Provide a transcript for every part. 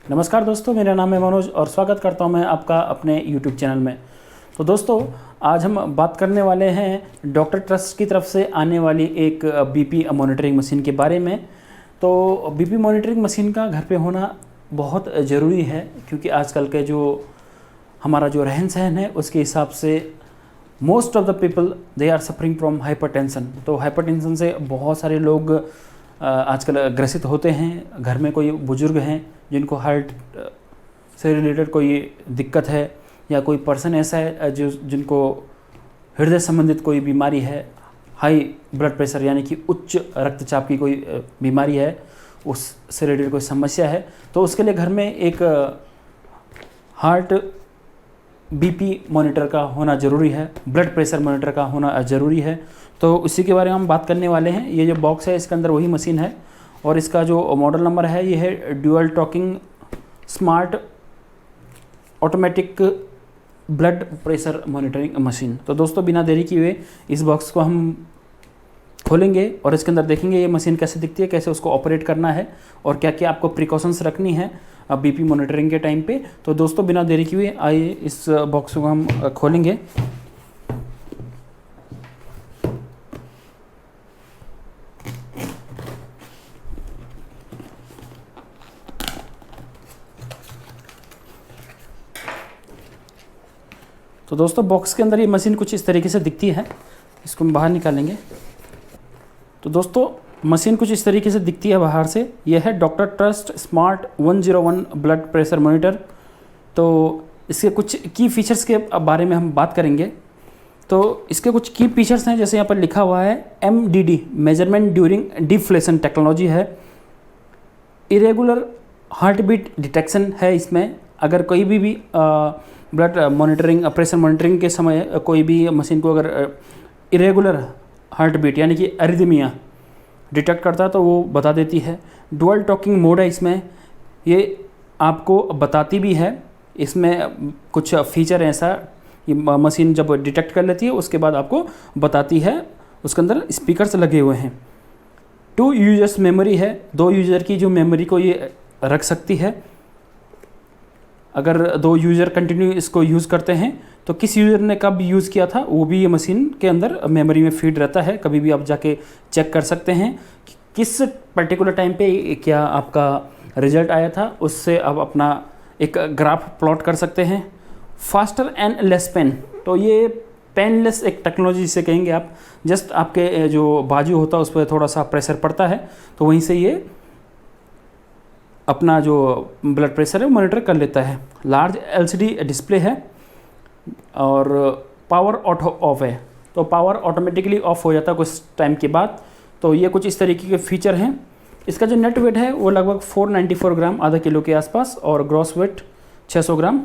नमस्कार दोस्तों, मेरा नाम है मनोज और स्वागत करता हूं मैं आपका अपने YouTube चैनल में। तो दोस्तों, आज हम बात करने वाले हैं डॉक्टर ट्रस्ट की तरफ से आने वाली एक बीपी मॉनिटरिंग मशीन के बारे में। तो बीपी मॉनिटरिंग मशीन का घर पे होना बहुत ज़रूरी है, क्योंकि आजकल के जो हमारा जो रहन सहन है उसके हिसाब से most of the people they are suffering from hypertension. तो हाइपरटेंशन से बहुत सारे लोग आजकल ग्रसित होते हैं। घर में कोई बुजुर्ग हैं जिनको हार्ट से रिलेटेड कोई दिक्कत है, या कोई पर्सन ऐसा है जिनको हृदय संबंधित कोई बीमारी है, हाई ब्लड प्रेशर यानी कि उच्च रक्तचाप की कोई बीमारी है, उससे रिलेटेड कोई समस्या है, तो उसके लिए घर में एक हार्ट बीपी मॉनिटर का होना ज़रूरी है, ब्लड प्रेशर मॉनिटर का होना ज़रूरी है। तो उसी के बारे में हम बात करने वाले हैं। ये जो बॉक्स है इसके अंदर वही मशीन है और इसका जो मॉडल नंबर है ये है dual talking smart automatic blood pressure monitoring machine. तो दोस्तों, बिना देरी किए इस बॉक्स को हम खोलेंगे और इसके अंदर देखेंगे ये मशीन कैसे दिखती है, कैसे उसको ऑपरेट करना है और क्या क्या आपको प्रिकॉशंस रखनी है बीपी मॉनिटरिंग के टाइम पे। तो दोस्तों, बिना देरी किए आइए इस बॉक्स को हम खोलेंगे। तो दोस्तों, बॉक्स के अंदर ये मशीन कुछ इस तरीके से दिखती है। इसको हम बाहर निकालेंगे। तो दोस्तों, मशीन कुछ इस तरीके से दिखती है बाहर से। यह है doctor trust smart 101 blood pressure monitor. तो इसके कुछ की फीचर्स के बारे में हम बात करेंगे। तो इसके कुछ की फीचर्स हैं, जैसे यहाँ पर लिखा हुआ है MDD measurement during deflation technology है। इरेगुलर हार्ट बीट डिटेक्शन है इसमें। अगर कोई भी ब्लड मॉनिटरिंग प्रेशर मॉनिटरिंग के समय कोई भी मशीन को अगर इरेगुलर हार्ट बीट यानी कि अरिदमिया डिटेक्ट करता है तो वो बता देती है। डुअल टॉकिंग मोड है इसमें, ये आपको बताती भी है। इसमें कुछ फीचर ऐसा ये मशीन जब डिटेक्ट कर लेती है उसके बाद आपको बताती है। उसके अंदर स्पीकर्स लगे हुए हैं। 2 यूजर्स मेमोरी है, 2 यूज़र की जो मेमोरी को ये रख सकती है। अगर 2 यूज़र कंटिन्यू इसको यूज़ करते हैं तो किस यूज़र ने कब यूज़ किया था वो भी ये मशीन के अंदर मेमोरी में फीड रहता है। कभी भी आप जाके चेक कर सकते हैं कि किस पर्टिकुलर टाइम पे क्या आपका रिजल्ट आया था। उससे आप अपना एक ग्राफ प्लॉट कर सकते हैं। फास्टर एंड लेस पेन, तो ये पेनलेस एक टेक्नोलॉजी जिसे कहेंगे आप। जस्ट आपके जो बाजू होता है उस पर थोड़ा सा प्रेशर पड़ता है तो वहीं से ये अपना जो ब्लड प्रेशर है मॉनिटर कर लेता है। लार्ज LCD डिस्प्ले है और पावर ऑटो ऑफ है, तो पावर ऑटोमेटिकली ऑफ हो जाता है कुछ टाइम के बाद। तो ये कुछ इस तरीके के फीचर हैं। इसका जो नेट वेट है वो लगभग 494 ग्राम, आधा किलो के आसपास, और ग्रॉस वेट 600 ग्राम।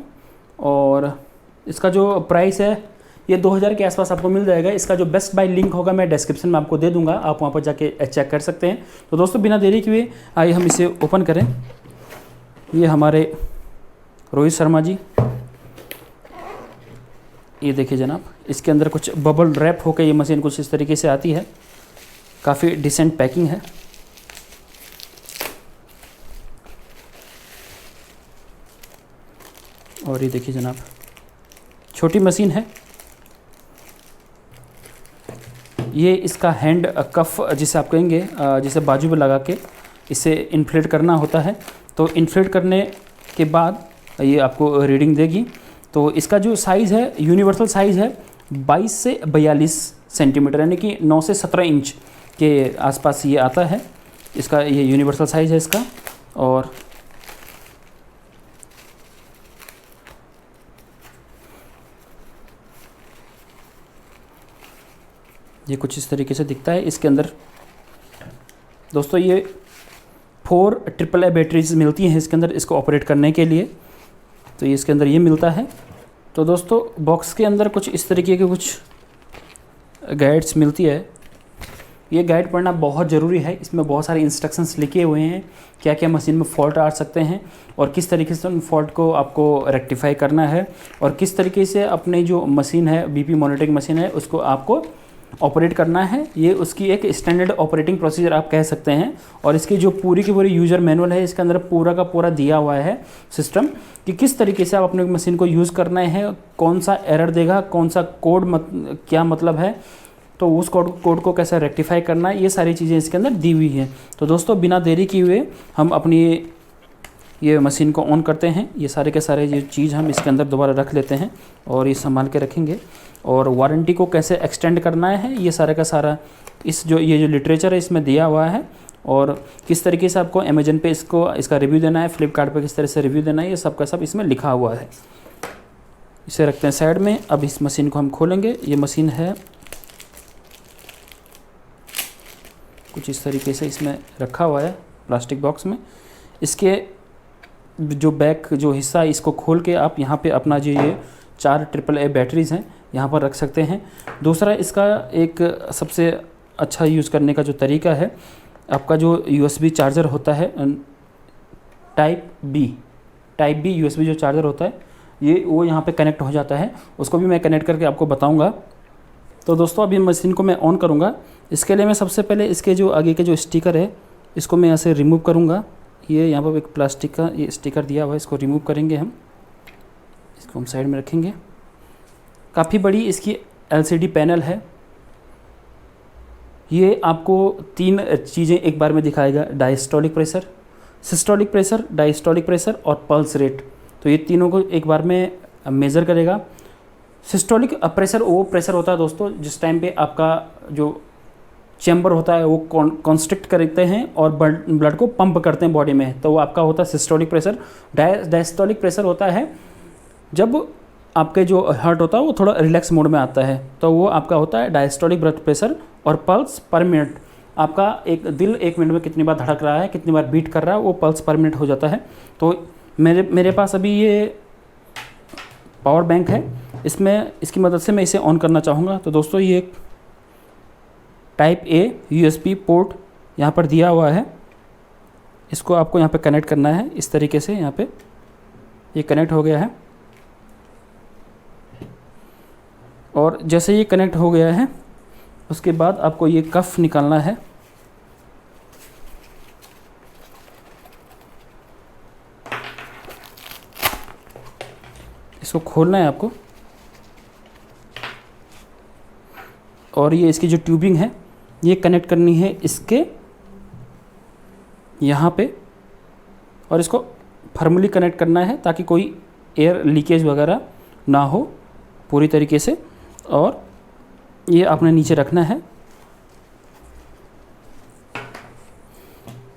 और इसका जो प्राइस है ये 2000 के आसपास आपको मिल जाएगा। इसका जो बेस्ट बाय लिंक होगा मैं डिस्क्रिप्शन में आपको दे दूंगा, आप वहाँ पर जाके चेक कर सकते हैं। तो दोस्तों, बिना देरी किए आइए हम इसे ओपन करें। ये हमारे रोहित शर्मा जी, ये देखिए जनाब, इसके अंदर कुछ बबल रैप होकर ये मशीन कुछ इस तरीके से आती है। काफ़ी डिसेंट पैकिंग है। और ये देखिए जनाब, छोटी मशीन है। ये इसका हैंड कफ जिसे आप कहेंगे, जिसे बाजू पे लगा के इसे इन्फ्लेट करना होता है। तो इन्फ्लेट करने के बाद ये आपको रीडिंग देगी। तो इसका जो साइज़ है, यूनिवर्सल साइज़ है 22 से 42 सेंटीमीटर, यानी कि 9 से 17 इंच के आसपास ये आता है। इसका ये यूनिवर्सल साइज़ है इसका। और ये कुछ इस तरीके से दिखता है। इसके अंदर दोस्तों ये 4 AAA बैटरीज मिलती हैं इसके अंदर इसको ऑपरेट करने के लिए। तो ये इसके अंदर ये मिलता है। तो दोस्तों, बॉक्स के अंदर कुछ इस तरीके के कुछ गाइड्स मिलती है। ये गाइड पढ़ना बहुत ज़रूरी है। इसमें बहुत सारे इंस्ट्रक्शंस लिखे हुए हैं, क्या क्या मशीन में फ़ॉल्ट आ सकते हैं और किस तरीके से उन फॉल्ट को आपको रेक्टिफाई करना है, और किस तरीके से अपनी जो मशीन है बीपी मॉनिटरिंग मशीन है उसको आपको ऑपरेट करना है, ये उसकी एक स्टैंडर्ड ऑपरेटिंग प्रोसीजर आप कह सकते हैं। और इसकी जो पूरी की पूरी यूज़र मैनुअल है, इसके अंदर पूरा का पूरा दिया हुआ है सिस्टम कि किस तरीके से आप अपने मशीन को यूज़ करना है, कौन सा एरर देगा, कौन सा कोड क्या मतलब है, तो उस कोड को कैसे रेक्टिफाई करना है, ये सारी चीज़ें इसके अंदर दी हुई हैं। तो दोस्तों बिना देरी किए हुए हम अपनी ये मशीन को ऑन करते हैं। ये सारे के सारे ये चीज़ हम इसके अंदर दोबारा रख लेते हैं और ये संभाल के रखेंगे। और वारंटी को कैसे एक्सटेंड करना है, ये सारे का सारा ये जो लिटरेचर है इसमें दिया हुआ है। और किस तरीके से आपको अमेजन पे इसका रिव्यू देना है, फ्लिपकार्ट पे किस तरह से रिव्यू देना है, ये सब का सब इसमें लिखा हुआ है। इसे रखते हैं साइड में। अब इस मशीन को हम खोलेंगे। ये मशीन है कुछ इस तरीके से इसमें रखा हुआ है प्लास्टिक बॉक्स में। इसके जो बैक जो हिस्सा है इसको खोल के आप यहाँ पे अपना जो ये 4 AAA बैटरीज़ हैं यहाँ पर रख सकते हैं। दूसरा इसका एक सबसे अच्छा यूज़ करने का जो तरीका है, आपका जो USB चार्जर होता है टाइप बी USB जो चार्जर होता है वो यहाँ पे कनेक्ट हो जाता है। उसको भी मैं कनेक्ट करके आपको बताऊँगा। तो दोस्तों अभी मशीन को मैं ऑन करूँगा। इसके लिए मैं सबसे पहले इसके जो आगे के जो स्टिकर है इसको मैं यहाँ से रिमूव करूँगा। ये यहाँ पर एक प्लास्टिक का ये स्टिकर दिया हुआ है, इसको रिमूव करेंगे हम। इसको हम साइड में रखेंगे। काफ़ी बड़ी इसकी LCD पैनल है। ये आपको 3 चीज़ें एक बार में दिखाएगा, diastolic pressure, systolic pressure, diastolic pressure और पल्स रेट। तो ये तीनों को एक बार में मेज़र करेगा। सिस्टोलिक प्रेशर वो प्रेशर होता है दोस्तों जिस टाइम पे आपका जो चैम्बर होता है वो कॉन्स्ट्रिक्ट करते हैं और ब्लड को पंप करते हैं बॉडी में, तो वो आपका होता है सिस्टोलिक प्रेशर। डायस्टोलिक प्रेशर होता है जब आपके जो हार्ट होता है वो थोड़ा रिलैक्स मोड में आता है, तो वो आपका होता है डायस्टोलिक ब्लड प्रेशर। और पल्स पर मिनट, आपका एक दिल 1 मिनट में कितनी बार धड़क रहा है, कितनी बार बीट कर रहा है, वो पल्स पर मिनट हो जाता है। तो मेरे पास अभी ये पावर बैंक है, इसमें इसकी मदद से मैं इसे ऑन करना चाहूँगा। तो दोस्तों ये टाइप A USB पोर्ट यहाँ पर दिया हुआ है, इसको आपको यहाँ पे कनेक्ट करना है इस तरीके से। यहाँ पे ये कनेक्ट हो गया है और जैसे ये कनेक्ट हो गया है उसके बाद आपको ये कफ निकालना है। इसको खोलना है आपको और ये इसकी जो ट्यूबिंग है ये कनेक्ट करनी है इसके यहाँ पे और इसको फर्मली कनेक्ट करना है ताकि कोई एयर लीकेज वगैरह ना हो पूरी तरीके से। और ये आपने नीचे रखना है।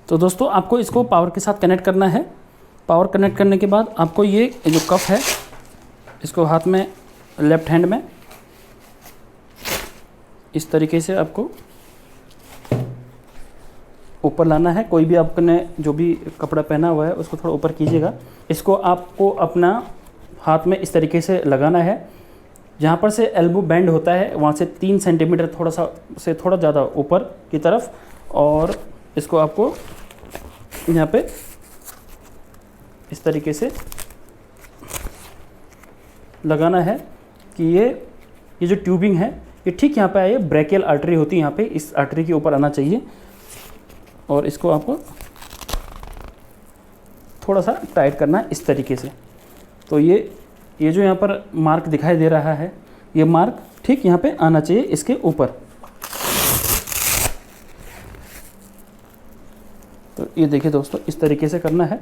तो दोस्तों आपको इसको पावर के साथ कनेक्ट करना है। पावर कनेक्ट करने के बाद आपको ये जो कफ है इसको हाथ में लेफ्ट हैंड में इस तरीके से आपको ऊपर लाना है। कोई भी आपने जो भी कपड़ा पहना हुआ है उसको थोड़ा ऊपर कीजिएगा। इसको आपको अपना हाथ में इस तरीके से लगाना है। जहाँ पर से एल्बो बैंड होता है वहाँ से 3 सेंटीमीटर थोड़ा ज़्यादा ऊपर की तरफ, और इसको आपको यहाँ पे इस तरीके से लगाना है कि ये जो ट्यूबिंग है ये ठीक यहाँ पे आए। ब्रेकियल आर्टरी होती है यहाँ पे, इस आर्टरी के ऊपर आना चाहिए और इसको आपको थोड़ा सा टाइट करना है इस तरीके से। तो ये जो यहाँ पर मार्क दिखाई दे रहा है ये मार्क ठीक यहाँ पे आना चाहिए इसके ऊपर। तो ये देखिए दोस्तों इस तरीके से करना है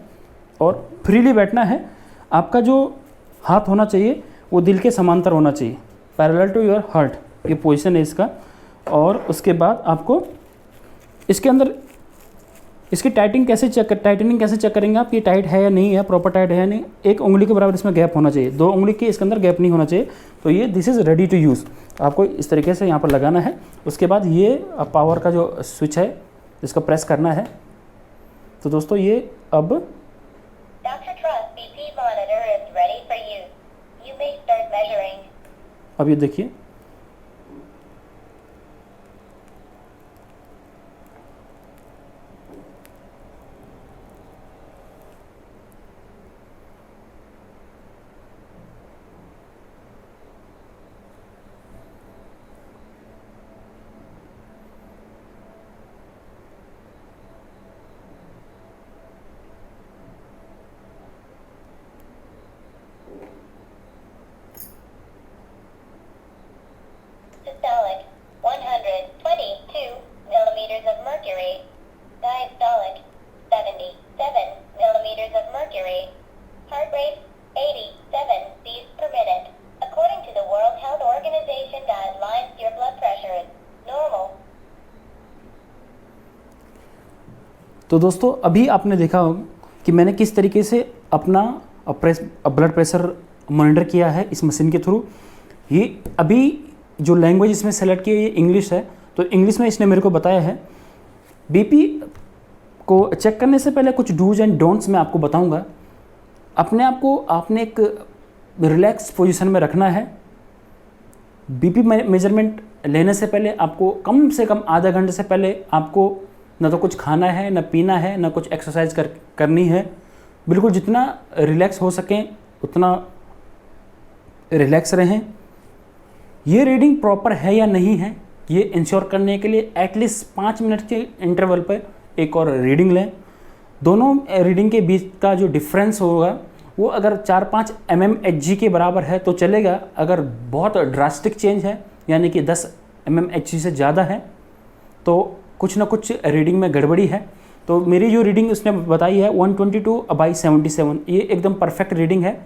और फ्रीली बैठना है। आपका जो हाथ होना चाहिए वो दिल के समांतर होना चाहिए, पैरेलल टू योर हार्ट, ये पोजीशन है इसका। और उसके बाद आपको इसके अंदर इसकी टाइटिंग कैसे चेक करेंगे आप, ये टाइट है या नहीं है, प्रॉपर टाइट है या नहीं। 1 उंगली के बराबर इसमें गैप होना चाहिए, 2 उंगली के इसके अंदर गैप नहीं होना चाहिए। तो ये this is ready to use. आपको इस तरीके से यहाँ पर लगाना है। उसके बाद ये पावर का जो स्विच है इसको प्रेस करना है। तो दोस्तों ये अब ये देखिए तो दोस्तों अभी आपने देखा होगा कि मैंने किस तरीके से अपना ब्लड प्रेशर मॉनिटर किया है इस मशीन के थ्रू। ये अभी जो लैंग्वेज इसमें सेलेक्ट की है ये इंग्लिश है, तो इंग्लिश में इसने मेरे को बताया है। बीपी को चेक करने से पहले कुछ डूज एंड डोंट्स मैं आपको बताऊंगा। अपने आप को आपने एक रिलैक्स पोजीशन में रखना है। बीपी मेजरमेंट लेने से पहले आपको कम से कम आधा घंटे से पहले आपको ना तो कुछ खाना है, ना पीना है, ना कुछ एक्सरसाइज करनी है। बिल्कुल जितना रिलैक्स हो सकें उतना रिलैक्स रहें। ये रीडिंग प्रॉपर है या नहीं है ये इंश्योर करने के लिए एटलीस्ट 5 मिनट के इंटरवल पर एक और रीडिंग लें। दोनों रीडिंग के बीच का जो डिफरेंस होगा वो अगर 4-5 mmHg के बराबर है तो चलेगा। अगर बहुत ड्रास्टिक चेंज है यानी कि 10 mmHg से ज़्यादा है तो कुछ ना कुछ रीडिंग में गड़बड़ी है। तो मेरी जो रीडिंग उसने बताई है 122/77, ये एकदम परफेक्ट रीडिंग है।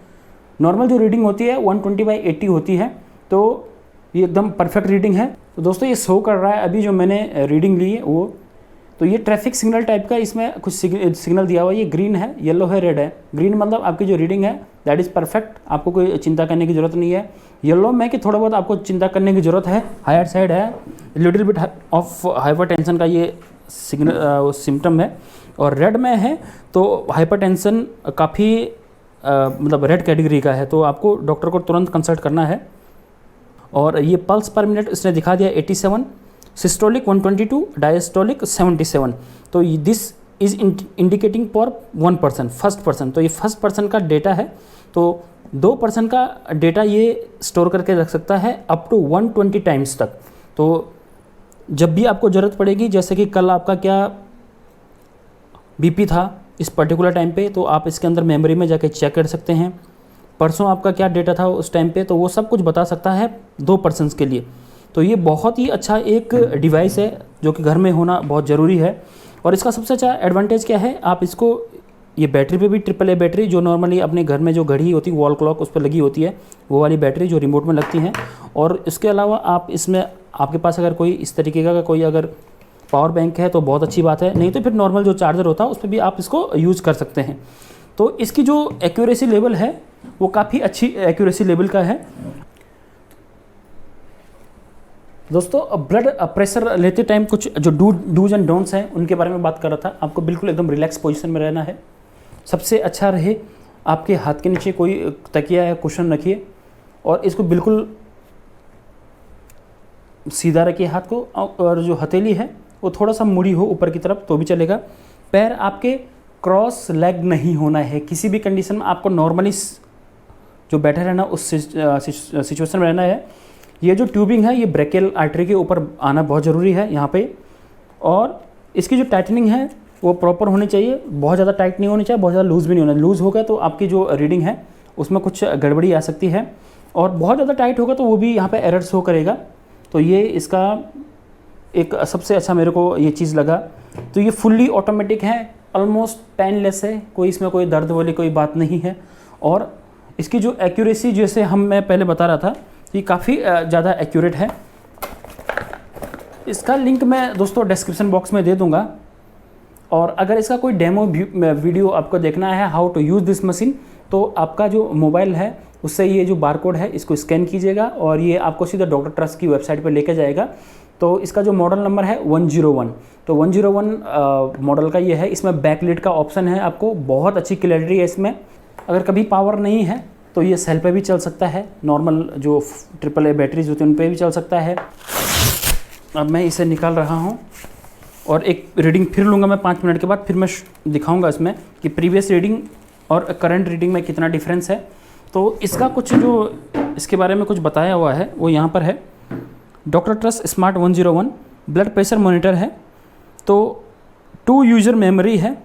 नॉर्मल जो रीडिंग होती है 120/80 होती है, तो ये एकदम परफेक्ट रीडिंग है। तो दोस्तों ये शो कर रहा है अभी जो मैंने रीडिंग ली है वो, तो ये ट्रैफिक सिग्नल टाइप का इसमें कुछ सिग्नल दिया हुआ है। ये ग्रीन है, येलो है, रेड है। ग्रीन मतलब आपकी जो रीडिंग है दैट इज़ परफेक्ट, आपको कोई चिंता करने की ज़रूरत नहीं है। येलो में कि थोड़ा बहुत आपको चिंता करने की ज़रूरत है, हायर साइड है, लिटिल बिट ऑफ हाइपरटेंशन का ये सिग्नल सिम्टम है। और रेड में है तो हाइपरटेंशन काफ़ी मतलब रेड कैटेगरी का है, तो आपको डॉक्टर को तुरंत कंसल्ट करना है। और ये पल्स पर मिनट इसने दिखा दिया 87, सिस्टोलिक 122, डायस्टोलिक 77। तो this is indicating for 1%, first person. तो ये फर्स्ट पर्सन का डेटा है, तो 2% का डेटा ये स्टोर करके रख सकता है अप टू 120 टाइम्स तक। तो जब भी आपको ज़रूरत पड़ेगी, जैसे कि कल आपका क्या बीपी था इस पर्टिकुलर टाइम पे, तो आप इसके अंदर मेमोरी में जाके चेक कर सकते हैं। परसों आपका क्या डेटा था उस टाइम पे, तो वो सब कुछ बता सकता है 2 पर्सन्स के लिए। तो ये बहुत ही अच्छा एक डिवाइस है जो कि घर में होना बहुत ज़रूरी है। और इसका सबसे अच्छा एडवांटेज क्या है, आप इसको ये बैटरी पे भी AAA बैटरी जो नॉर्मली अपने घर में जो घड़ी होती है वॉल क्लॉक उस पर लगी होती है, वो वाली बैटरी जो रिमोट में लगती हैं। और इसके अलावा आप इसमें आपके पास अगर कोई इस तरीके का कोई अगर पावर बैंक है तो बहुत अच्छी बात है, नहीं तो फिर नॉर्मल जो चार्जर होता है उस पर भी आप इसको यूज़ कर सकते हैं। तो इसकी जो एक्यूरेसी लेवल है वो काफ़ी अच्छी एक्यूरेसी लेवल का है। दोस्तों ब्लड प्रेशर लेते टाइम कुछ जो डूज एंड डोंट्स हैं उनके बारे में बात कर रहा था। आपको बिल्कुल एकदम रिलैक्स पोजीशन में रहना है। सबसे अच्छा रहे आपके हाथ के नीचे कोई तकिया या कुशन रखिए और इसको बिल्कुल सीधा रखिए हाथ को, और जो हथेली है वो थोड़ा सा मुड़ी हो ऊपर की तरफ तो भी चलेगा। पैर आपके क्रॉस लेग नहीं होना है किसी भी कंडीशन में। आपको नॉर्मली जो बैठे रहना उस सिचुएशन में रहना है। ये जो ट्यूबिंग है ये ब्रेकियल आर्टरी के ऊपर आना बहुत ज़रूरी है यहाँ पे। और इसकी जो टाइटनिंग है वो प्रॉपर होनी चाहिए, बहुत ज़्यादा टाइट नहीं होनी चाहिए, बहुत ज़्यादा लूज़ भी नहीं होना। लूज़ होगा तो आपकी जो रीडिंग है उसमें कुछ गड़बड़ी आ सकती है, और बहुत ज़्यादा टाइट होगा तो वो भी यहाँ पे एरर शो करेगा। तो ये इसका एक सबसे अच्छा मेरे को ये चीज़ लगा। तो ये फुल्ली ऑटोमेटिक है, ऑलमोस्ट पेनलेस है, कोई इसमें कोई दर्द वाली कोई बात नहीं है। और इसकी जो एक्यूरेसी जैसे मैं पहले बता रहा था ये काफ़ी ज़्यादा एक्यूरेट है। इसका लिंक मैं दोस्तों डिस्क्रिप्शन बॉक्स में दे दूंगा। और अगर इसका कोई डेमो वीडियो आपको देखना है how to use this machine, तो आपका जो मोबाइल है उससे ये जो बारकोड है इसको स्कैन कीजिएगा और ये आपको सीधा डॉक्टर ट्रस्ट की वेबसाइट पर लेके जाएगा। तो इसका जो मॉडल नंबर है 101, तो 101 मॉडल का ये है। इसमें बैकलिट का ऑप्शन है, आपको बहुत अच्छी क्लैरिटी है इसमें। अगर कभी पावर नहीं है तो ये सेल पे भी चल सकता है, नॉर्मल जो AAA बैटरीज होती हैं उन पे भी चल सकता है। अब मैं इसे निकाल रहा हूँ और एक रीडिंग फिर लूँगा मैं 5 मिनट के बाद, फिर मैं दिखाऊँगा इसमें कि प्रीवियस रीडिंग और करंट रीडिंग में कितना डिफरेंस है। तो इसका कुछ जो इसके बारे में कुछ बताया हुआ है वो यहाँ पर है। Doctor trust smart 101 blood pressure monitor है, तो 2 यूज़र मेमोरी है,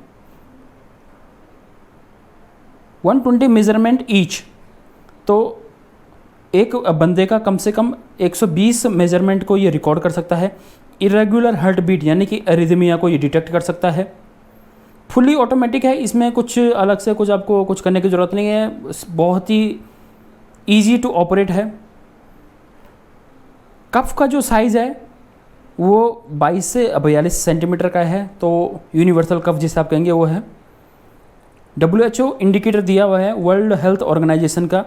120 मेजरमेंट ईच। तो एक बंदे का कम से कम 120 मेजरमेंट को ये रिकॉर्ड कर सकता है। इरेगुलर हार्ट बीट यानी कि एरिथमिया को ये डिटेक्ट कर सकता है। फुली ऑटोमेटिक है, इसमें कुछ अलग से कुछ आपको कुछ करने की ज़रूरत नहीं है, बहुत ही ईजी टू ऑपरेट है। कफ का जो साइज़ है वो 22 से 42 सेंटीमीटर का है। तो यूनिवर्सल कफ जिसे आप कहेंगे वो है। WHO इंडिकेटर दिया हुआ है वर्ल्ड हेल्थ ऑर्गेनाइजेशन का।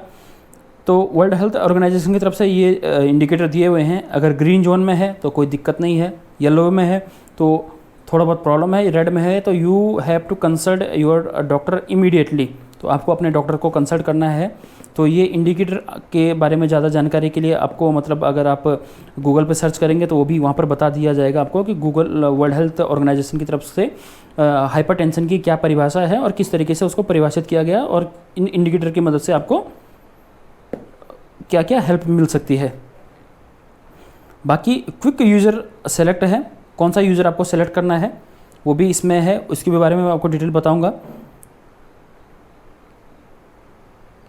तो वर्ल्ड हेल्थ ऑर्गेनाइजेशन की तरफ से ये इंडिकेटर दिए हुए हैं। अगर ग्रीन जोन में है तो कोई दिक्कत नहीं है, येलो में है तो थोड़ा बहुत प्रॉब्लम है, रेड में है तो you have to consult your doctor immediately. तो आपको अपने डॉक्टर को कंसल्ट करना है। तो ये इंडिकेटर के बारे में ज़्यादा जानकारी के लिए आपको मतलब अगर आप गूगल पे सर्च करेंगे तो वो भी वहाँ पर बता दिया जाएगा आपको कि गूगल वर्ल्ड हेल्थ ऑर्गेनाइजेशन की तरफ से हाइपरटेंशन की क्या परिभाषा है और किस तरीके से उसको परिभाषित किया गया और इन इंडिकेटर की मदद से आपको क्या क्या हेल्प मिल सकती है। बाकी क्विक यूज़र सेलेक्ट है, कौन सा यूज़र आपको सेलेक्ट करना है वो भी इसमें है, उसके बारे में मैं आपको डिटेल बताऊंगा।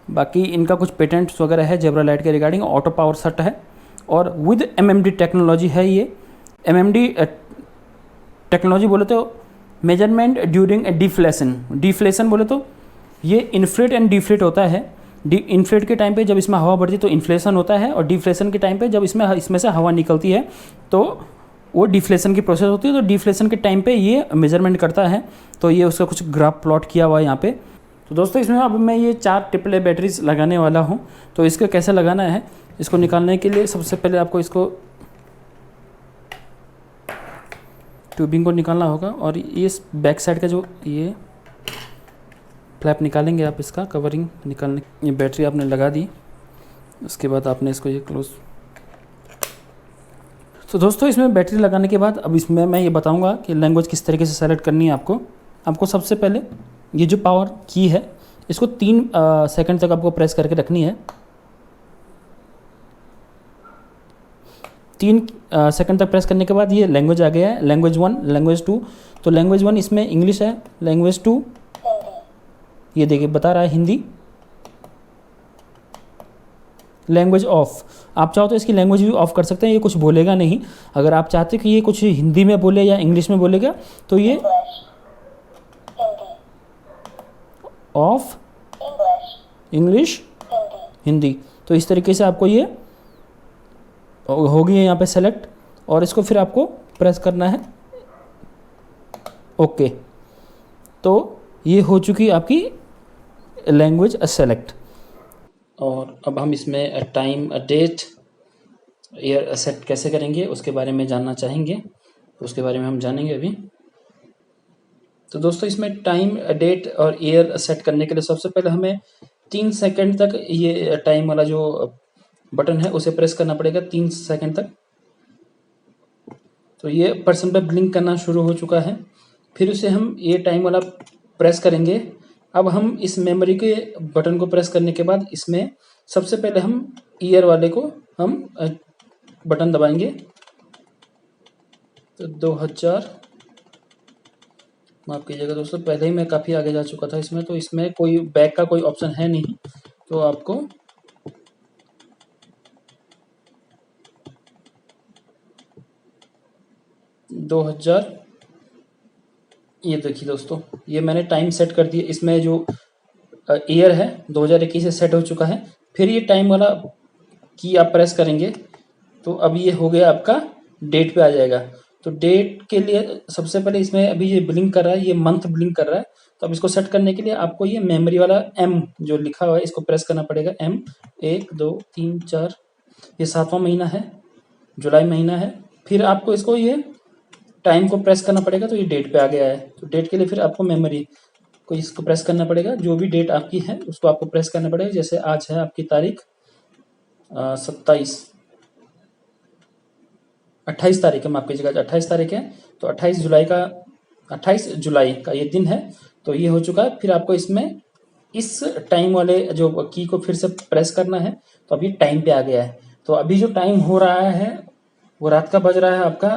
बाकी इनका कुछ पेटेंट्स वगैरह है जेब्रा लाइट के रिगार्डिंग। ऑटो पावर सेट है और विद MMD टेक्नोलॉजी है। ये MMD टेक्नोलॉजी बोले तो मेजरमेंट ड्यूरिंग डिफ्लेशन। डिफ्लेशन बोले तो ये इन्फ्लेट एंड डिफ्लेट होता है। इन्फ्लेट के टाइम पे जब इसमें हवा बढ़ती है तो इन्फ्लेशन होता है, और डिफ्लेशन के टाइम पे जब इसमें से हवा निकलती है तो वो डिफ्लेशन की प्रोसेस होती है। तो डिफ्लेशन के टाइम पे ये मेजरमेंट करता है। तो ये उसका कुछ ग्राफ प्लॉट किया हुआ है यहाँ पे। तो दोस्तों इसमें अब मैं ये 4 AAA बैटरीज लगाने वाला हूँ। तो इसको कैसे लगाना है, इसको निकालने के लिए सबसे पहले आपको इसको ट्यूबिंग को निकालना होगा और ये बैक साइड का जो ये फ्लैप निकालेंगे आप, इसका कवरिंग निकालने। ये बैटरी आपने लगा दी, उसके बाद आपने इसको ये क्लोज। तो दोस्तों इसमें बैटरी लगाने के बाद अब इसमें मैं ये बताऊंगा कि लैंग्वेज किस तरीके से सेलेक्ट करनी है आपको सबसे पहले ये जो पावर की है इसको 3 सेकंड तक आपको प्रेस करके रखनी है। 3 सेकंड तक प्रेस करने के बाद ये लैंग्वेज आ गया है, लैंग्वेज 1, लैंग्वेज 2। तो लैंग्वेज 1 इसमें इंग्लिश है, लैंग्वेज 2 ये देखिए बता रहा है हिंदी। लैंग्वेज ऑफ, आप चाहो तो इसकी लैंग्वेज भी ऑफ कर सकते हैं, ये कुछ बोलेगा नहीं। अगर आप चाहते कि ये कुछ हिंदी में बोले या इंग्लिश में बोलेगा तो ये ऑफ इंग्लिश हिंदी। तो इस तरीके से आपको ये होगी यहाँ पे सेलेक्ट, और इसको फिर आपको प्रेस करना है ओके। तो ये हो चुकी आपकी लैंग्वेज सेलेक्ट। और अब हम इसमें टाइम डेट ईयर सेट कैसे करेंगे उसके बारे में जानना चाहेंगे, तो उसके बारे में हम जानेंगे अभी। तो दोस्तों इसमें टाइम डेट और ईयर सेट करने के लिए सबसे पहले हमें 3 सेकंड तक ये टाइम वाला जो बटन है उसे प्रेस करना पड़ेगा 3 सेकंड तक। तो ये पर्सन पे ब्लिंक करना शुरू हो चुका है। फिर उसे हम ये टाइम वाला प्रेस करेंगे। अब हम इस मेमोरी के बटन को प्रेस करने के बाद इसमें सबसे पहले हम ईयर वाले को हम बटन दबाएंगे। तो 2000 माफ कीजिएगा दोस्तों, पहले ही मैं काफ़ी आगे जा चुका था इसमें। तो इसमें कोई बैक का कोई ऑप्शन है नहीं, तो आपको ये देखिए दोस्तों, ये मैंने टाइम सेट कर दिया। इसमें जो ईयर है 2021 से सेट हो चुका है। फिर ये टाइम वाला की आप प्रेस करेंगे तो अब ये हो गया आपका डेट पे आ जाएगा। तो डेट के लिए सबसे पहले इसमें अभी ये ब्लिंक कर रहा है, ये मंथ ब्लिंक कर रहा है। तो अब इसको सेट करने के लिए आपको ये मेमोरी वाला M जो लिखा हुआ है इसको प्रेस करना पड़ेगा। M 1 2 3 4, ये 7वां महीना है, जुलाई महीना है। फिर आपको इसको ये टाइम को प्रेस करना पड़ेगा, तो ये डेट पे आ गया है। तो डेट के लिए फिर आपको मेमोरी को इसको प्रेस करना पड़ेगा, जो भी डेट आपकी है उसको आपको प्रेस करना पड़ेगा। जैसे आज है आपकी तारीख 28 तारीख है, माफ कीजिएगा 28 तारीख है। तो 28 जुलाई का ये दिन है। तो ये हो चुका है। फिर आपको इसमें इस टाइम वाले जो की को फिर से प्रेस करना है। तो अभी टाइम पे आ गया है। तो अभी जो टाइम हो रहा है वो रात का बज रहा है आपका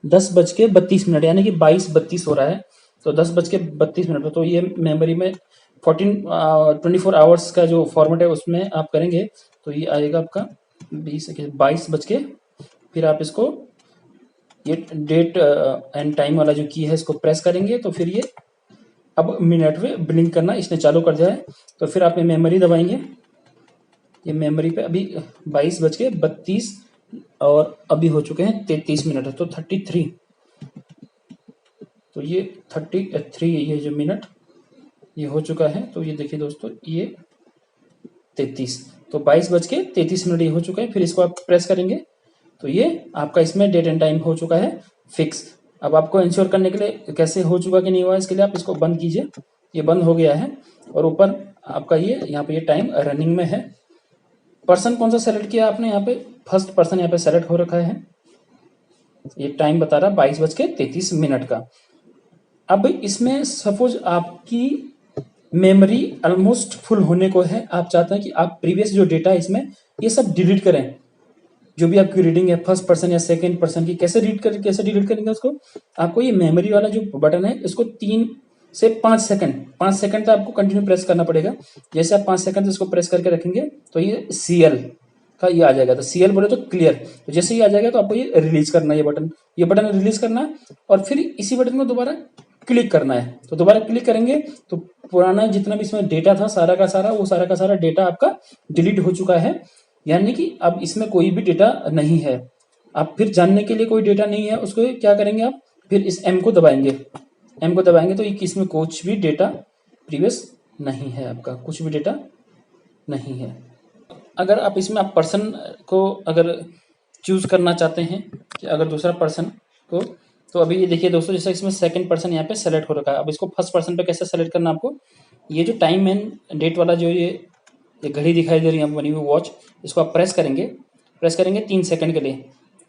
10:32 यानी कि 22:32 हो रहा है। तो 10:32 तो ये मेमोरी में 24 आवर्स का जो फॉर्मेट है उसमें आप करेंगे तो ये आएगा आपका 22 बज के। फिर आप इसको ये डेट एंड टाइम वाला जो की है इसको प्रेस करेंगे तो फिर ये अब मिनट में ब्लिंक करना इसने चालू कर दिया है। तो फिर आप मेमोरी दबाएंगे ये मेमोरी पे अभी 22:32 और अभी हो चुके हैं 33 मिनट, तो 33, तो ये 33 ये जो मिनट ये हो चुका है। तो ये देखिए दोस्तों, ये 33, तो 22:33 ये हो चुका है। फिर इसको आप प्रेस करेंगे तो ये आपका इसमें डेट एंड टाइम हो चुका है फिक्स। अब आपको इंश्योर करने के लिए कैसे हो चुका कि नहीं हुआ, इसके लिए आप इसको बंद कीजिए। ये बंद हो गया है और ऊपर आपका ये यहाँ पे ये टाइम रनिंग में है। पर्सन कौन सा सेलेक्ट किया आपने, यहाँ पे फर्स्ट पर्सन यहाँ पे सेलेक्ट हो रखा है। ये टाइम बता रहा 22:33 का। अब इसमें सपोज आपकी मेमोरी ऑलमोस्ट फुल होने को है, आप चाहते हैं कि आप प्रीवियस जो डेटा है इसमें ये सब डिलीट करें, जो भी आपकी रीडिंग है फर्स्ट पर्सन या सेकंड पर्सन की, कैसे कैसे डिलीट करेंगे उसको। आपको ये मेमोरी वाला जो बटन है इसको 3 से 5 सेकंड 5 सेकंड तक आपको कंटिन्यू प्रेस करना पड़ेगा। जैसे आप 5 सेकंड इसको प्रेस करके रखेंगे तो ये CL का ये आ जाएगा। तो CL बोले तो क्लियर, तो जैसे ही आ जाएगा तो आपको ये रिलीज करना है, ये बटन रिलीज करना है और फिर इसी बटन को दोबारा क्लिक करना है। तो दोबारा क्लिक करेंगे तो पुराना जितना भी इसमें डेटा था सारा का सारा डेटा आपका डिलीट हो चुका है, यानी कि अब इसमें कोई भी डेटा नहीं है। आप फिर जानने के लिए कोई डेटा नहीं है उसको क्या करेंगे, आप फिर इस M को दबाएंगे, तो इसमें कुछ भी डेटा प्रीवियस नहीं है, आपका कुछ भी डेटा नहीं है। अगर आप इसमें आप पर्सन को अगर चूज करना चाहते हैं कि अगर दूसरा पर्सन को, तो अभी ये देखिए दोस्तों, जैसे इसमें सेकंड पर्सन यहाँ पे सेलेक्ट हो रखा है। अब इसको फर्स्ट पर्सन पे कैसे सेलेक्ट करना आपको, ये जो टाइम एंड डेट वाला जो ये घड़ी दिखाई दे रही है बनी हुई वॉच, इसको आप प्रेस करेंगे 3 सेकंड के लिए,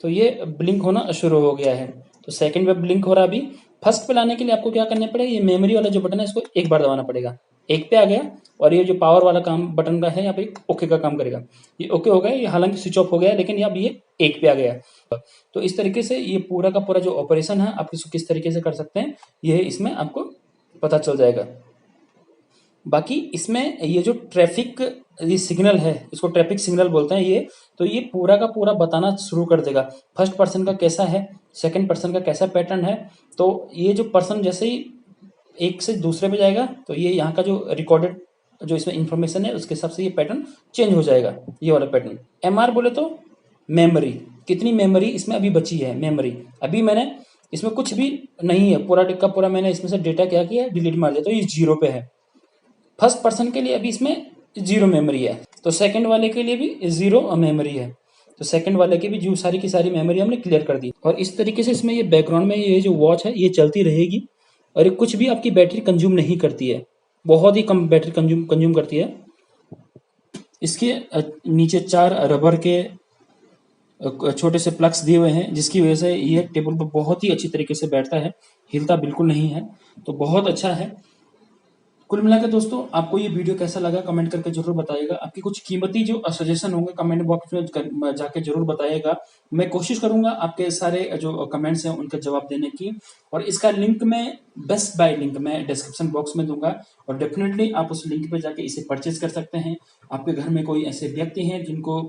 तो ये ब्लिंक होना शुरू हो गया है। तो सेकंड पे ब्लिंक हो रहा है। अभी फर्स्ट पे लाने के लिए आपको क्या करना पड़ेगा, ये मेमोरी वाला जो बटन है इसको एक बार दबाना पड़ेगा। एक पे आ गया और ये जो पावर वाला काम बटन का है यहाँ पे ओके का काम करेगा। ये ओके हो गया, ये हालांकि स्विच ऑफ हो गया लेकिन अब ये एक पे आ गया। तो इस तरीके से ये पूरा का पूरा जो ऑपरेशन है आप इसको किस तरीके से कर सकते हैं ये इसमें आपको पता चल जाएगा। बाकी इसमें ये जो ट्रैफिक ये सिग्नल है, इसको ट्रैफिक सिग्नल बोलते हैं ये, तो ये पूरा का पूरा बताना शुरू कर देगा। फर्स्ट पर्सन का कैसा है, सेकंड पर्सन का कैसा पैटर्न है। तो ये जो पर्सन जैसे ही एक से दूसरे पे जाएगा तो ये यहाँ का जो रिकॉर्डेड जो इसमें इंफॉर्मेशन है उसके हिसाब से ये पैटर्न चेंज हो जाएगा, ये वाला पैटर्न। MR बोले तो मेमोरी, कितनी मेमोरी इसमें अभी बची है। मेमोरी अभी मैंने इसमें कुछ भी नहीं है, पूरा का पूरा मैंने इसमें से डेटा क्या किया, डिलीट मार दिया, तो ये 0 पे है। फर्स्ट पर्सन के लिए अभी इसमें 0 मेमोरी है, तो सेकंड वाले के लिए भी 0 मेमोरी है। तो सेकंड वाले की भी जो सारी की सारी मेमोरी हमने क्लियर कर दी। और इस तरीके से इसमें ये बैकग्राउंड में ये जो वॉच है ये चलती रहेगी और ये कुछ भी आपकी बैटरी कंज्यूम नहीं करती है, बहुत ही कम बैटरी कंज्यूम करती है। इसके नीचे 4 रबर के छोटे से प्लग्स दिए हुए हैं जिसकी वजह से ये टेबल पर बहुत ही अच्छी तरीके से बैठता है, हिलता बिल्कुल नहीं है, तो बहुत अच्छा है। कुल मिलाकर दोस्तों आपको ये वीडियो कैसा लगा कमेंट करके जरूर बताइएगा। आपकी कुछ कीमती जो सजेशन होंगे कमेंट बॉक्स में जाके जरूर बताइएगा। मैं कोशिश करूंगा आपके सारे जो कमेंट्स हैं उनका जवाब देने की, और इसका लिंक मैं बेस्ट बाय लिंक मैं डिस्क्रिप्शन बॉक्स में दूंगा और डेफिनेटली आप उस लिंक पे जाके इसे परचेज कर सकते हैं। आपके घर में कोई ऐसे व्यक्ति हैं जिनको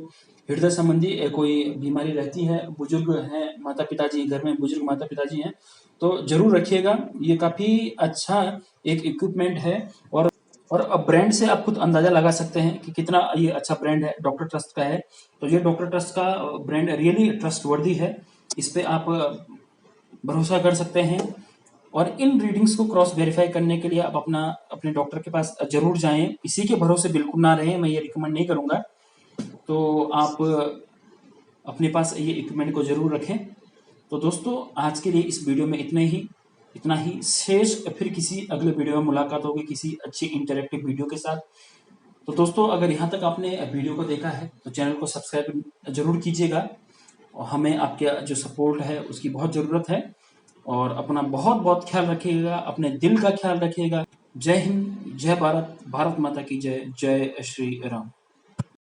हृदय संबंधी कोई बीमारी रहती है, बुजुर्ग हैं, माता पिताजी घर में बुजुर्ग माता पिताजी हैं, तो जरूर रखिएगा। ये काफी अच्छा एक इक्विपमेंट है और अब ब्रांड से आप खुद अंदाजा लगा सकते हैं कि कितना ये अच्छा ब्रांड है, डॉक्टर ट्रस्ट का है। तो ये डॉक्टर ट्रस्ट का ब्रांड रियली ट्रस्टवर्दी है, इस पे आप भरोसा कर सकते हैं। और इन रीडिंग्स को क्रॉस वेरीफाई करने के लिए आप अपने डॉक्टर के पास जरूर जाएं, इसी के भरोसे बिल्कुल ना रहें, मैं ये रिकमेंड नहीं करूंगा। तो आप अपने पास ये इक्विपमेंट को जरूर रखें। तो दोस्तों आज के लिए इस वीडियो में इतना ही शेष फिर किसी अगले वीडियो में मुलाकात होगी किसी अच्छी इंटरेक्टिव वीडियो के साथ। तो दोस्तों अगर यहाँ तक आपने वीडियो को देखा है तो चैनल को सब्सक्राइब जरूर कीजिएगा, और हमें आपके जो सपोर्ट है उसकी बहुत ज़रूरत है। और अपना बहुत बहुत ख्याल रखिएगा, अपने दिल का ख्याल रखिएगा। जय हिंद, जय भारत, भारत माता की जय, जय श्री राम।